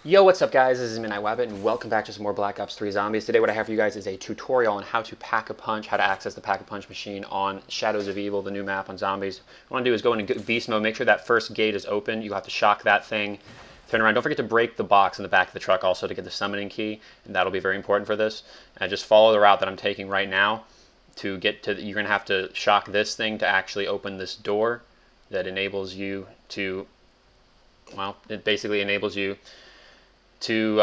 Yo, what's up guys? This is Midnight Wabbit and welcome back to some more Black Ops 3 Zombies. Today what I have for you guys is a tutorial on how to pack-a-punch, how to access the pack-a-punch machine on Shadows of Evil, the new map on Zombies. What I want to do is go into beast mode, make sure that first gate is open. You have to shock that thing, turn around. Don't forget to break the box in the back of the truck also to get the summoning key, and that'll be very important for this. And just follow the route that I'm taking right now to get to, you're going to have to shock this thing to actually open this door that enables you to, well, it basically enables you to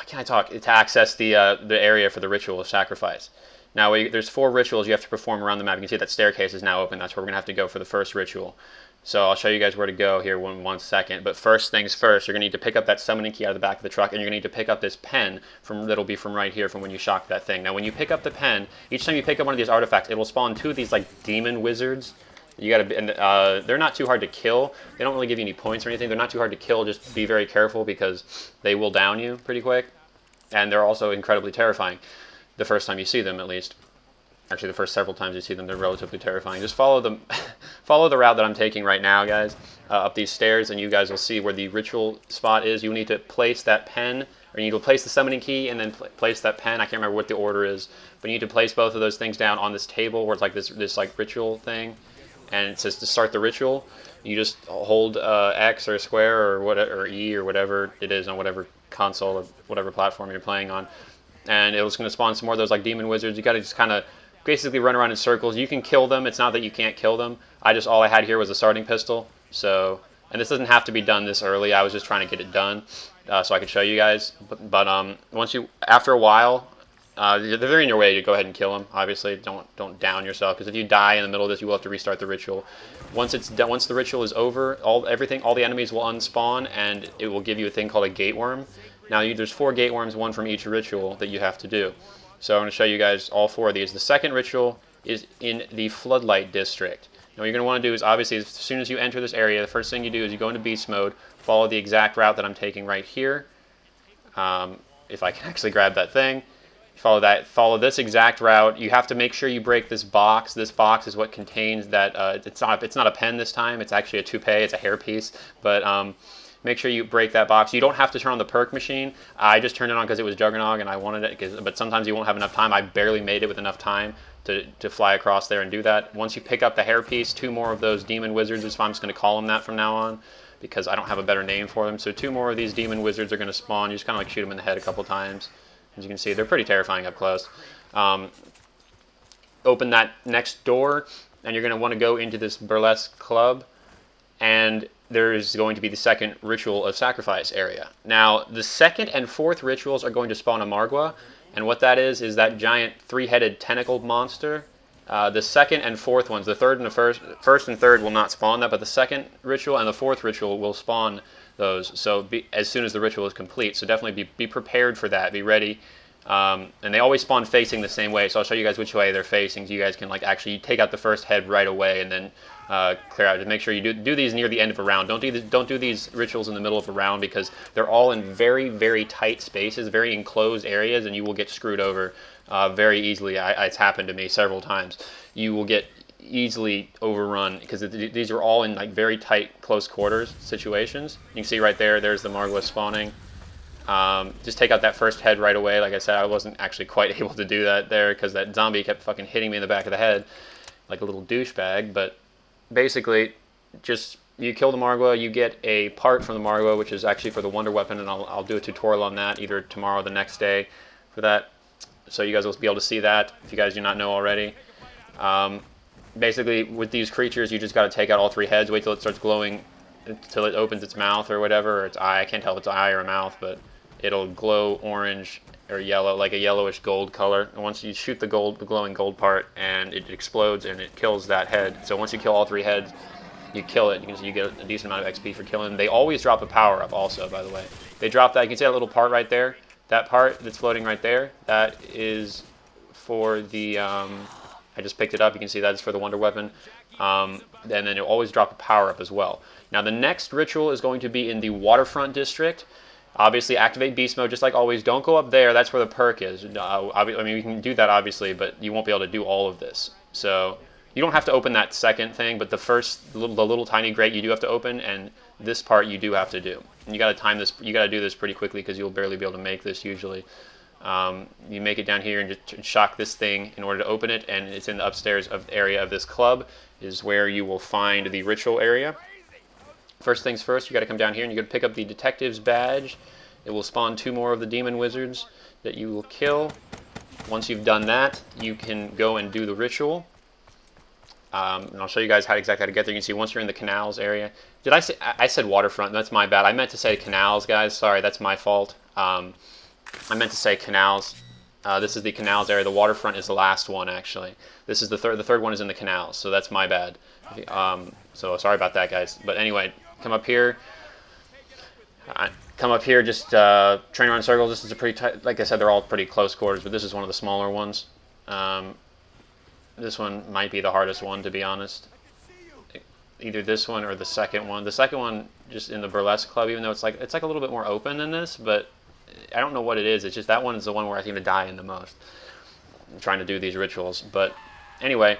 can I talk to access the area for the ritual of sacrifice. Now there's 4 rituals you have to perform around the map. You can see that staircase is now open. That's where we're gonna have to go for the first ritual. So I'll show you guys where to go here in one second. But first things first, you're gonna need to pick up that summoning key out of the back of the truck, and you're gonna need to pick up this pen that'll be from right here from when you shock that thing. Now when you pick up the pen, each time you pick up one of these artifacts, it will spawn 2 of these like demon wizards. You gotta, and they're not too hard to kill. They don't really give you any points or anything. They're not too hard to kill. Just be very careful because they will down you pretty quick, and they're also incredibly terrifying. The first time you see them, at least. Actually, the first several times you see them, they're relatively terrifying. Just follow the, follow the route that I'm taking right now, guys, up these stairs, and you guys will see where the ritual spot is. You need to place that pen, or you need to place the summoning key and then place that pen. I can't remember what the order is, but you need to place both of those things down on this table where it's like this like ritual thing. And it says to start the ritual, you just hold X or square or whatever, or E or whatever it is on whatever console or whatever platform you're playing on, and it was going to spawn some more of those like demon wizards. You got to just kind of basically run around in circles. You can kill them. It's not that you can't kill them. All I had here was a starting pistol. So, and this doesn't have to be done this early. I was just trying to get it done so I could show you guys. But after a while. If they're in your way, you go ahead and kill them. Obviously, don't down yourself, because if you die in the middle of this, you will have to restart the ritual. Once the ritual is over, all the enemies will unspawn, and it will give you a thing called a gate worm. Now there's 4 gate worms, 1 from each ritual that you have to do. So I'm going to show you guys all 4 of these. The second ritual is in the Floodlight District. Now what you're going to want to do is, obviously, as soon as you enter this area, the first thing you do is you go into beast mode, follow the exact route that I'm taking right here. If I can actually grab that thing. Follow this exact route. You have to make sure you break this box. This box is what contains that, it's not a pen this time, it's actually a toupee, it's a hairpiece, but make sure you break that box. You don't have to turn on the perk machine. I just turned it on because it was Juggernog and I wanted it, but sometimes you won't have enough time. I barely made it with enough time to fly across there and do that. Once you pick up the hairpiece, 2 more of those demon wizards, is I'm just going to call them that from now on, because I don't have a better name for them. So 2 more of these demon wizards are going to spawn. You just kind of like shoot them in the head a couple times. As you can see, they're pretty terrifying up close. Open that next door, and you're going to want to go into this burlesque club, and there's going to be the second ritual of sacrifice area. Now, the second and 4th rituals are going to spawn a Margwa, and what that is that giant 3-headed tentacled monster. The second and 4th ones, the third and the first and third will not spawn that, but the second ritual and the 4th ritual will spawn those. So as soon as the ritual is complete, so definitely be prepared for that. Be ready. And they always spawn facing the same way, so I'll show you guys which way they're facing, so you guys can like actually take out the first head right away and then clear out. Just make sure you do these near the end of a round. Don't do these rituals in the middle of a round, because they're all in very, very tight spaces, very enclosed areas, and you will get screwed over very easily. It's happened to me several times. You will get easily overrun because these are all in like very tight, close quarters situations. You can see right there's the Margwa spawning. Just take out that first head right away. Like I said, I wasn't actually quite able to do that there because that zombie kept fucking hitting me in the back of the head like a little douchebag. But basically, just you kill the Margwa, you get a part from the Margwa, which is actually for the Wonder Weapon, and I'll do a tutorial on that either tomorrow or the next day for that. So you guys will be able to see that if you guys do not know already. Basically, with these creatures, you just got to take out all 3 heads, wait till it starts glowing, until it opens its mouth or whatever, or its eye. I can't tell if it's an eye or a mouth, but it'll glow orange or yellow, like a yellowish gold color. And once you shoot the glowing gold part, and it explodes and it kills that head. So once you kill all 3 heads, you kill it. You get a decent amount of XP for killing them. They always drop a power up also, by the way. They drop that. You can see that little part right there. That part that's floating right there, that is for the, I just picked it up. You can see that is for the Wonder Weapon. And then it'll always drop a power up as well. Now the next ritual is going to be in the Waterfront District. Obviously, activate beast mode just like always. Don't go up there. That's where the perk is. I mean, we can do that obviously, but you won't be able to do all of this. So you don't have to open that second thing, but the little tiny grate you do have to open, and this part you do have to do. And you got to time this. You got to do this pretty quickly because you'll barely be able to make this usually. You make it down here and just shock this thing in order to open it, and it's in the upstairs area of this club is where you will find the ritual area. First things first, you got to come down here and you got to pick up the detective's badge. It will spawn 2 more of the demon wizards that you will kill. Once you've done that, you can go and do the ritual. And I'll show you guys exactly how to get there. You can see once you're in the canals area. Did I say I said waterfront? That's my bad. I meant to say canals, guys. Sorry, that's my fault. I meant to say canals. This is the canals area. The waterfront is the last one, actually. This is the third. The third one is in the canals, so that's my bad. So sorry about that, guys. But anyway, come up here. Just train around in circles. This is a pretty tight, like I said, they're all pretty close quarters, but this is one of the smaller ones. This one might be the hardest one, to be honest. Either this one or the second one. The second one, just in the burlesque club, even though it's like a little bit more open than this, but I don't know what it is. It's just that one is the one where I seem to die in the most. I'm trying to do these rituals, but anyway,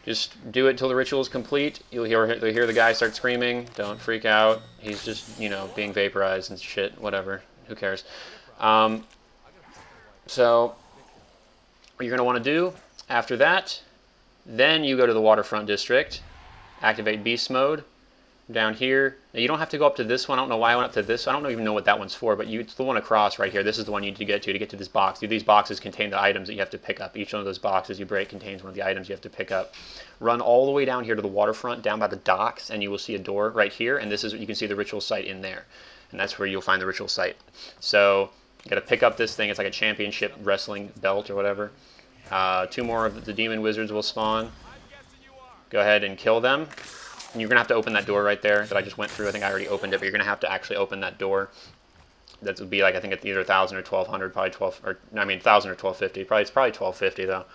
just do it till the ritual is complete. You'll hear the guy start screaming. Don't freak out. He's just, you know, being vaporized and shit. Whatever. Who cares? So what you're gonna want to do after that, then you go to the waterfront district, activate beast mode. Down here, now you don't have to go up to this one. I don't know why I went up to this. I don't even know what that one's for, but it's the one across right here. This is the one you need to get to this box. These boxes contain the items that you have to pick up. Each one of those boxes you break contains one of the items you have to pick up. Run all the way down here to the waterfront, down by the docks, and you will see a door right here, and this is, you can see the ritual site in there, and that's where you'll find the ritual site. So you got to pick up this thing. It's like a championship wrestling belt or whatever. 2 more of the demon wizards will spawn. Go ahead and kill them. And you're going to have to open that door right there that I just went through. I think I already opened it, but you're going to have to actually open that door. That would be like, I think it's either 1,000 or 1,200, probably 12, or I mean 1,000 or 1,250. It's probably 1,250 though,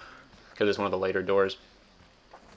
because it's one of the later doors.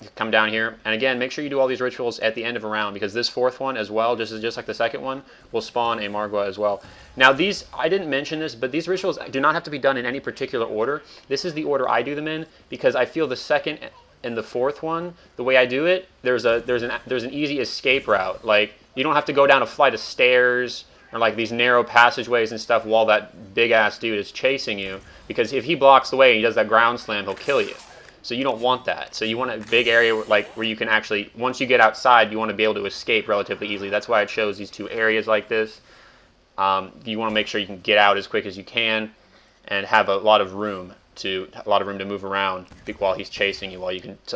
You come down here, and again, make sure you do all these rituals at the end of a round, because this 4th one as well, just like the second one, will spawn a Margwa as well. Now these, I didn't mention this, but these rituals do not have to be done in any particular order. This is the order I do them in, because I feel the second and the 4th one, the way I do it, there's an easy escape route. Like, you don't have to go down a flight of stairs or like these narrow passageways and stuff while that big ass dude is chasing you, because if he blocks the way and he does that ground slam, he'll kill you. So you don't want that. So you want a big area like where you can actually, once you get outside, you want to be able to escape relatively easily. That's why it shows these 2 areas like this. You want to make sure you can get out as quick as you can and have a lot of room to move around while he's chasing you,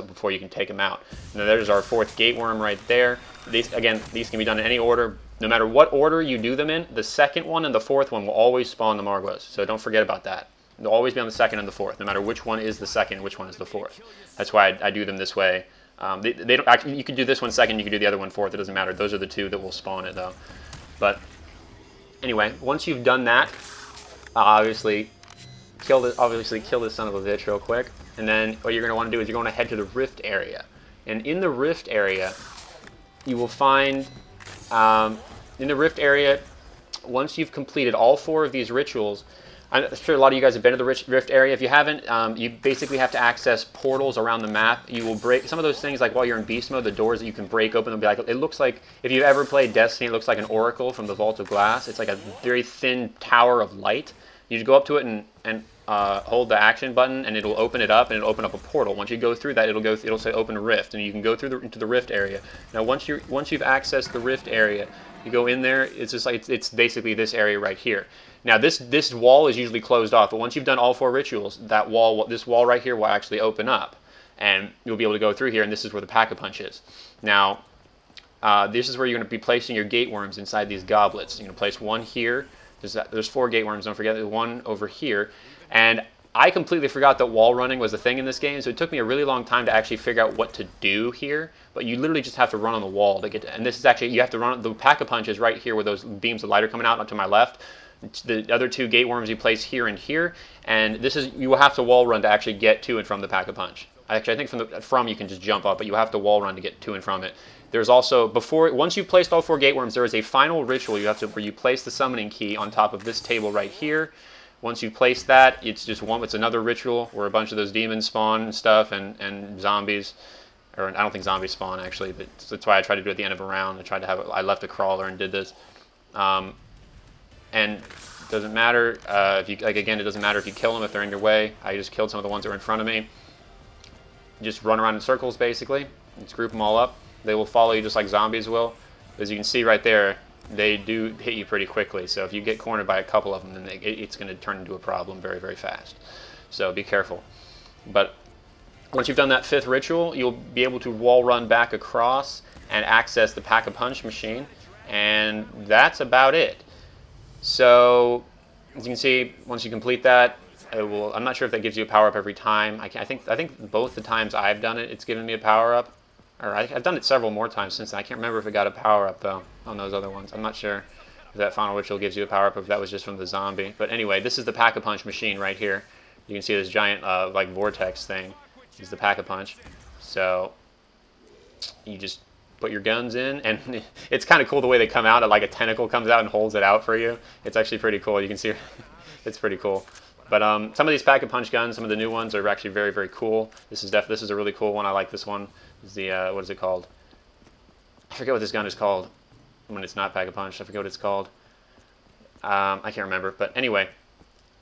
before you can take him out. Now there's our 4th gate worm right there. These can be done in any order. No matter what order you do them in, the 2nd one and the 4th one will always spawn the Margwas. So don't forget about that. They'll always be on the 2nd and the 4th, no matter which one is the 2nd, which one is the 4th. That's why I do them this way. They don't actually. You can do this one 2nd, you can do the other one 4th. It doesn't matter. Those are the 2 that will spawn it though. But anyway, once you've done that, obviously kill this son of a bitch real quick, and then what you're going to want to do is you're going to head to the rift area. And in the rift area, you will find, in the rift area, once you've completed all 4 of these rituals, I'm sure a lot of you guys have been to the rift area. If you haven't, you basically have to access portals around the map. You will break some of those things, like while you're in beast mode, the doors that you can break open, they'll be like, it looks like, if you've ever played Destiny, it looks like an oracle from the Vault of Glass. It's like a very thin tower of light. You just go up to it and hold the action button, and it'll open it up, and it'll open up a portal. Once you go through that, it'll say open a rift, and you can go through into the rift area. Now once you've accessed the rift area, you go in there. It's just like it's basically this area right here. Now this wall is usually closed off, but once you've done all 4 rituals, this wall right here will actually open up, and you'll be able to go through here, and this is where the pack-a-punch is. Now this is where you're going to be placing your gate worms inside these goblets. You're going to place one here. There's 4 gate worms, don't forget, there's one over here. And I completely forgot that wall running was a thing in this game, so it took me a really long time to actually figure out what to do here. But you literally just have to run on the wall to get to, and this is actually, you have to run, the pack-a-punch is right here where those beams of light are coming out to my left. The other 2 gate worms you place here and here, and you will have to wall run to actually get to and from the pack-a-punch. Actually, I think from you can just jump up, but you have to wall run to get to and from it. There's also, once you've placed all 4 gate worms, there is a final ritual where you place the summoning key on top of this table right here. Once you place that, it's another ritual where a bunch of those demons spawn and stuff, and zombies. or I don't think zombies spawn actually, but that's why I tried to do it at the end of a round. I left a crawler and did this. And it doesn't matter if you, like, again, it doesn't matter if you kill them if they're in your way. I just killed some of the ones that were in front of me. Just run around in circles basically. Just group them all up. They will follow you just like zombies will. As you can see right there, they do hit you pretty quickly. So if you get cornered by a couple of them, then it's going to turn into a problem very, very fast. So be careful. But once you've done that 5th ritual, you'll be able to wall run back across and access the Pack-a-Punch machine. And that's about it. So as you can see, once you complete that, I'm not sure if that gives you a power-up every time. I think both the times I've done it, it's given me a power-up. Or I've done it several more times since then. I can't remember if it got a power-up, though, on those other ones. I'm not sure if that final ritual gives you a power-up or if that was just from the zombie. But anyway, this is the Pack-a-Punch machine right here. You can see this giant, like, vortex thing. This is the Pack-a-Punch. So you just put your guns in, and it's kind of cool the way they come out. Like a tentacle comes out and holds it out for you. It's actually pretty cool. You can see it's pretty cool. But some of these Pack-a-Punch guns, some of the new ones are actually very, very cool. This is a really cool one. I like this one. This is the what is it called? I forget what this gun is called when it's not Pack-a-Punch. I forget what it's called. I can't remember. But anyway,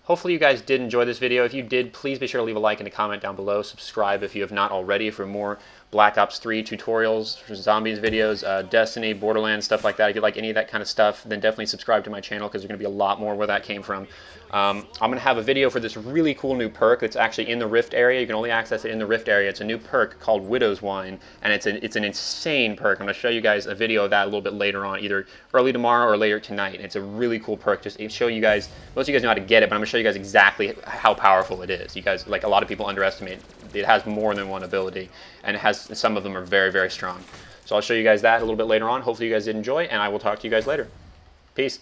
hopefully you guys did enjoy this video. If you did, please be sure to leave a like and a comment down below. Subscribe if you have not already for more Black Ops 3 tutorials, for zombies videos, Destiny, Borderlands, stuff like that. If you like any of that kind of stuff, then definitely subscribe to my channel because there's going to be a lot more where that came from. I'm going to have a video for this really cool new perk that's actually in the Rift area. You can only access it in the Rift area. It's a new perk called Widow's Wine, and it's an insane perk. I'm going to show you guys a video of that a little bit later on, either early tomorrow or later tonight. It's a really cool perk. Just to show you guys, most of you guys know how to get it, but I'm going to show you guys exactly how powerful it is. You guys, like, a lot of people underestimate it. It has more than one ability, and some of them are very, very strong. So I'll show you guys that a little bit later on. Hopefully you guys did enjoy, and I will talk to you guys later. Peace.